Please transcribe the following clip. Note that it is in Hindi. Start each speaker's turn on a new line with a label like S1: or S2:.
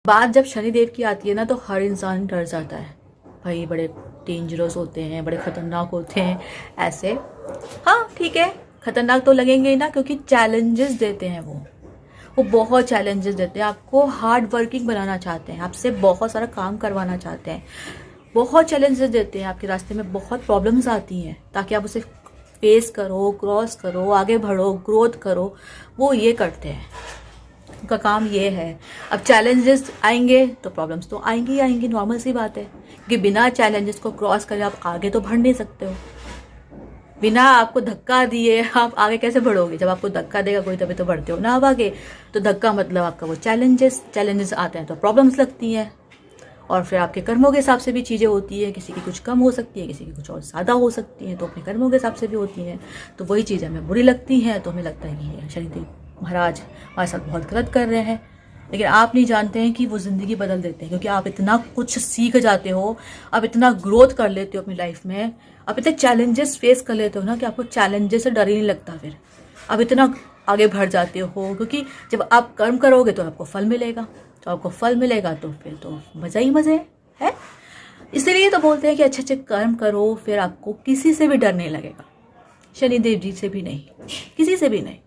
S1: बात जब शनिदेव की आती है ना, तो हर इंसान डर जाता है। भाई बड़े डेंजरस होते हैं, बड़े खतरनाक होते हैं ऐसे। हाँ ठीक है, खतरनाक तो लगेंगे ही ना, क्योंकि चैलेंजेस देते हैं वो बहुत चैलेंजेस देते हैं। आपको हार्ड वर्किंग बनाना चाहते हैं, आपसे बहुत सारा काम करवाना चाहते हैं, बहुत चैलेंजेस देते हैं। आपके रास्ते में बहुत प्रॉब्लम्स आती हैं ताकि आप उसे फेस करो, क्रॉस करो, आगे बढ़ो, ग्रोथ करो। वो ये करते हैं, उनका काम ये है। अब चैलेंजेस आएंगे तो प्रॉब्लम्स तो आएंगी ही आएंगी, नॉर्मल सी बात है कि बिना चैलेंजेस को क्रॉस करे आप आगे तो बढ़ नहीं सकते हो। बिना आपको धक्का दिए आप आगे कैसे बढ़ोगे? जब आपको धक्का देगा कोई तभी तो बढ़ते हो ना आप आगे। तो धक्का मतलब आपका वो चैलेंजेस आते हैं तो प्रॉब्लम्स लगती हैं, और फिर आपके कर्मों के हिसाब से भी चीज़ें होती है। किसी की कुछ कम हो सकती है, किसी की कुछ और ज़्यादा हो सकती हैं, तो अपने कर्मों के हिसाब से भी होती हैं। तो वही चीज़ें हमें बुरी लगती हैं, तो हमें लगता है कि ये शनिदेव महाराज हमारे साथ बहुत गलत कर रहे हैं। लेकिन आप नहीं जानते हैं कि वो ज़िंदगी बदल देते हैं, क्योंकि आप इतना कुछ सीख जाते हो, आप इतना ग्रोथ कर लेते हो अपनी लाइफ में, आप इतने चैलेंजेस फेस कर लेते हो ना कि आपको चैलेंजेस से डर ही नहीं लगता। फिर आप इतना आगे बढ़ जाते हो, क्योंकि जब आप कर्म करोगे तो आपको फल मिलेगा, तो आपको फल मिलेगा तो फिर तो मज़ा ही मज़े है। इसीलिए तो बोलते हैं कि अच्छे अच्छे कर्म करो, फिर आपको किसी से भी डर नहीं लगेगा। शनिदेव जी से भी नहीं, किसी से भी नहीं।